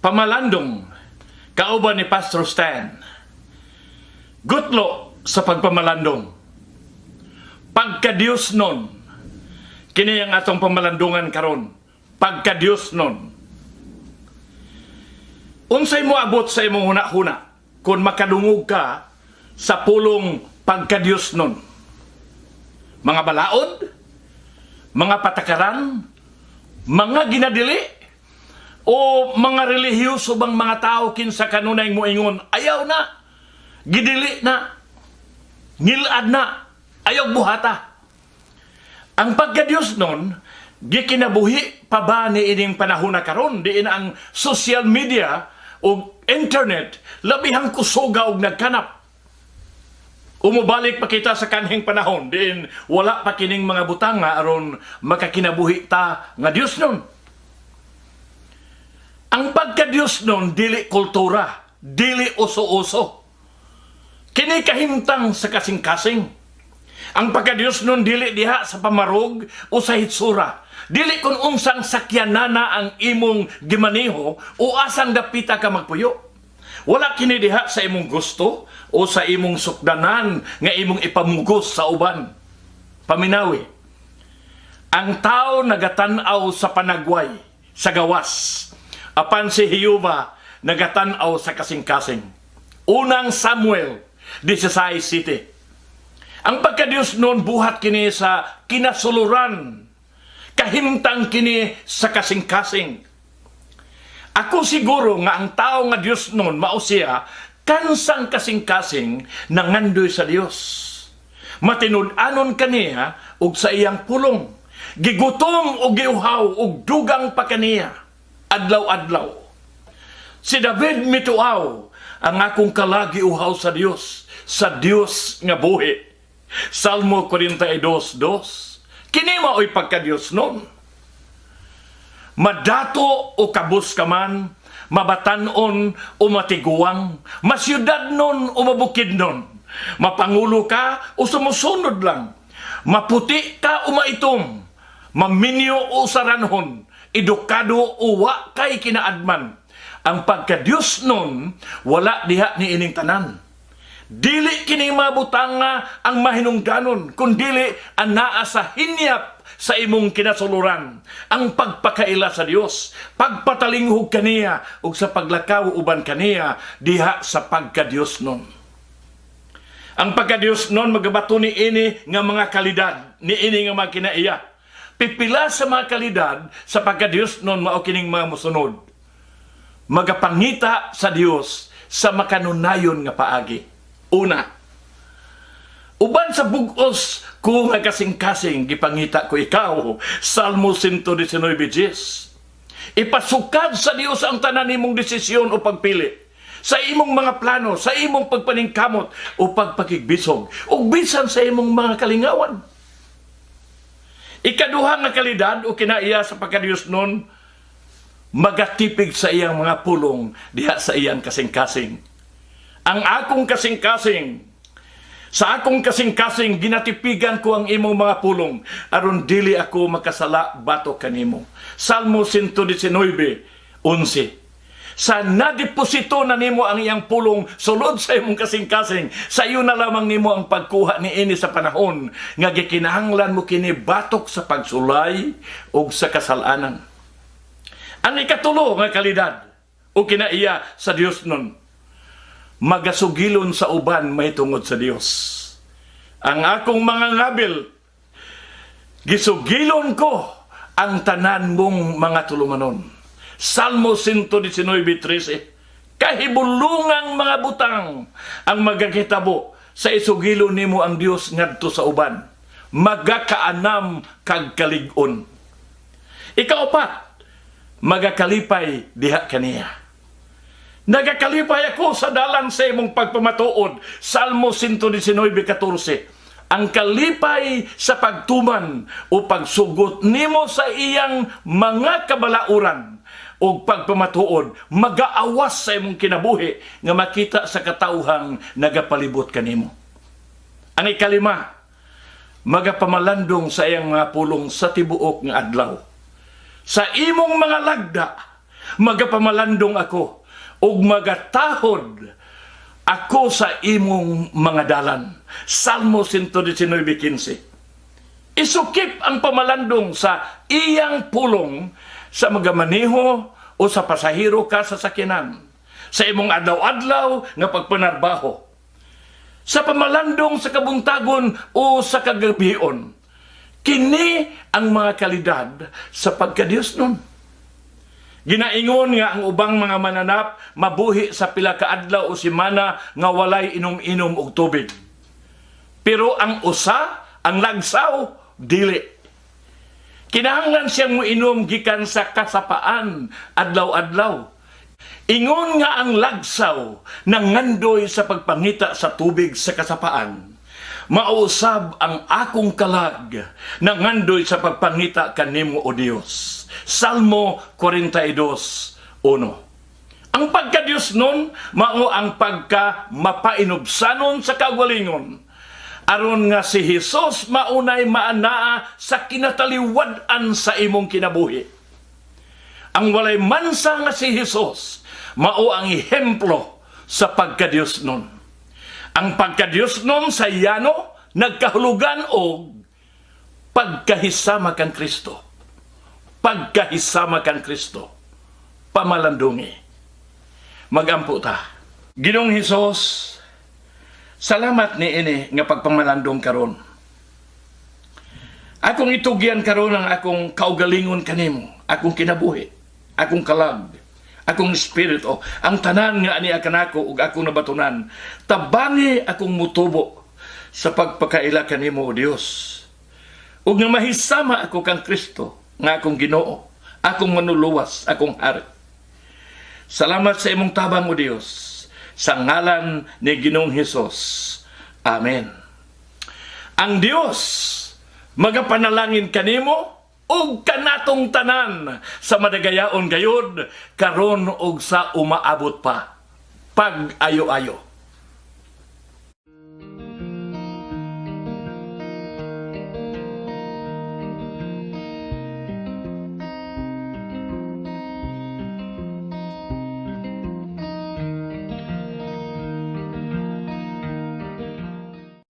Pamalandong, kauban ni Pastor Stan. Gutlo sa pagpamalandong. Pagka-Diyos nun, kini ang atong pamalandungan karon. Pagka-Diyos nun. Unsay mo abot sa imong huna-huna kung makadungog ka sa pulong pagka-Diyos nun? Mga balaod? Mga patakaran? Mga ginadili? O mga relihiyoso bang mga tao kinsa kanunay mo ingon, ayaw na, gidili na, ngilad na, ayaw buhata. Ang pagka-Diyos nun, gikinabuhi pa ba ni ining panahon na karon? Diin ang social media o internet, labihang kusuga og nagkanap. Umubalik pa kita sa kanhing panahon, diin wala pa kining mga butang nga aron makakinabuhi ta nga Diyos nun. Ang pagka-Diyos nun, dili kultura, dili uso-uso. Kini kahimtang sa kasing-kasing. Ang pagka-Diyos nun, dili diha sa pamarog o sa hitsura. Dili kung unsang sakyanana ang imong gimaniho o asang dapita ka magpuyo. Wala kini diha sa imong gusto o sa imong sukdanan nga imong ipamugos sa uban. Paminawi. Ang tao nagatanaw sa panagway, sa gawas. Apan si Hiyuba nagatanaw sa kasing-kasing. Unang Samuel 16:7. Ang pagka-Diyos noon buhat kini sa kinasuluran. Kahimtang kini sa kasing-kasing. Ako siguro nga ang tao nga Diyos noon mao siya kansang kasing-kasing nangandoy sa Dios. Matinud-anon kaniya ug sa iyang pulong. Gigutom o giuhaw ug dugang pa kaniya. Adlaw-adlaw. Si David mituaw, ang akong kalagi uhaw sa Dios nga buhi. Salmo 42:2. Kini mao'y pagka-Dios nun. Madato o kabus ka man, mabatanon o matiguang, masyudad nun o mabukid nun, mapangulo ka o sumusunod lang, maputi ka o maitom, maminyo o saranhon, edukado o wa kay kinaadman. Ang pagka-Diyos nun, wala diha ni ining tanan. Dili kini mabutang nga ang mahinungdanon, kundili ang naa sa hinyap sa imong kinasuluran. Ang pagpakaila sa Dios, pagpatalinghog kaniya, ug sa paglakaw uban kaniya, diha sa pagka-Diyos nun. Ang pagka-Diyos nun, magabato ni ini nga mga kalidad, ni ini nga mga kinaiya. Pipila sa mga kalidad sa pagka-Diyos nun mao kining mga musunod. Magapangita sa Dios sa makanunayon nga paagi. Una, uban sa bugos ko nga kasing-kasing gipangita ko ikaw. Salmo 119:10. Ipasukad sa Dios ang tanan nimong desisyon o pagpili. Sa imong mga plano, sa imong pagpaningkamot o pagpakigbisog, ug bisan sa imong mga kalingawan. Ikaduha nga kalidad o kinaiya sa pagka-Diyos nun, magatipig sa iyang mga pulong diha sa iyang kasing-kasing. Ang akong kasing-kasing, sa akong kasing-kasing, ginatipigan ko ang imong mga pulong, aron dili ako makasala bato kanimo. Salmo 119:11. Sa nadeposito na nimo ang iyang pulong sulod sa imong kasing-kasing, sa iyo na lamang nimo ang pagkuha ni ini sa panahon nga gikinahanglan mo kini batok sa pagsulay o sa kasalanan. Ang ikatulo nga kalidad o kinaiya sa Dios nun, magasugilon sa uban mahitungod sa Dios. Ang akong mga ngabil, gisugilon ko ang tanan mong mga tulumanon. Salmo 119:13. Kahibulungang mga butang ang magakitabo sa isugilon nimo ang Dios ngadto sa uban. Magakaanam kag kalig-on. Ikaapat, magakalipay diha kaniya. Nagakalipay ako sa dalan sa imong pagpamatuod. Salmo 119:14. Ang kalipay sa pagtuman o pagsugot nimo sa iyang mga kabalauran o pagpamatuod, magaawas sa imong kinabuhi nga makita sa katauhang nagapalibot kanimo. Ang ikalima, magapamalandong sa iyang mga pulong sa tibuok nga adlaw. Sa imong mga lagda, magapamalandong ako, ug magatahod ako sa imong mga dalan. Salmo 119:15. Isukip ang pamalandong sa iyang pulong sa magamaneho o sa pasahero ka sa sakyanan, sa imong adlaw-adlaw nga pagpanarbaho, sa pamalandong sa kabuntagon o sa kagabion. Kini ang mga kalidad sa pagkadiyos nun. Ginaingon nga ang ubang mga mananap mabuhi sa pila ka adlaw o semana nga walay inom-inom og tubig. Pero ang usa, ang lagsaw, dili. Kinahanglan siyang moinom gikan sa kasapaan adlaw-adlaw. Ingon nga ang lagsaw nangandoy sa pagpangita sa tubig sa kasapaan. Mausab ang akong kalag nangandoy sa pagpangita kanimo o Dios. Salmo 42:1. Ang pagka-Diyos nun, mao ang pagka mapainubsanon sa kagalingon. Aron nga si Jesus maunay maanaa sa kinataliwad-an sa imong kinabuhi. Ang walay mansa nga si Jesus, mao ang ehemplo sa pagka-Diyos nun. Ang pagka-Diyos nun sa yano, nagkahulugan og pagkahisama kan Kristo. Pagkahisama kan Kristo. Pamalandungi. Magampo ta. Ginoong Hesus, salamat ni ini nga pagpamalandong karon. Akong itugyan karon ang akong kaugalingon kanimo, akong kinabuhi, akong kalag, akong espiritu, ang tanan nga ani akanako ug akong nabatunan. Tabangi akong mutubo sa pagpakaila kanimo o Dios. Ug nga mahisama ako kang Kristo nga akong Ginoo, akong manuluwas, akong hari. Salamat sa imong tabang o Dios, sa ngalan ni Ginoong Hesus. Amen. Ang Dios magapanalangin kanimo ug kanatong tanan sa madagayaon gayud karon ug sa umaabot pa. Pag ayo-ayo.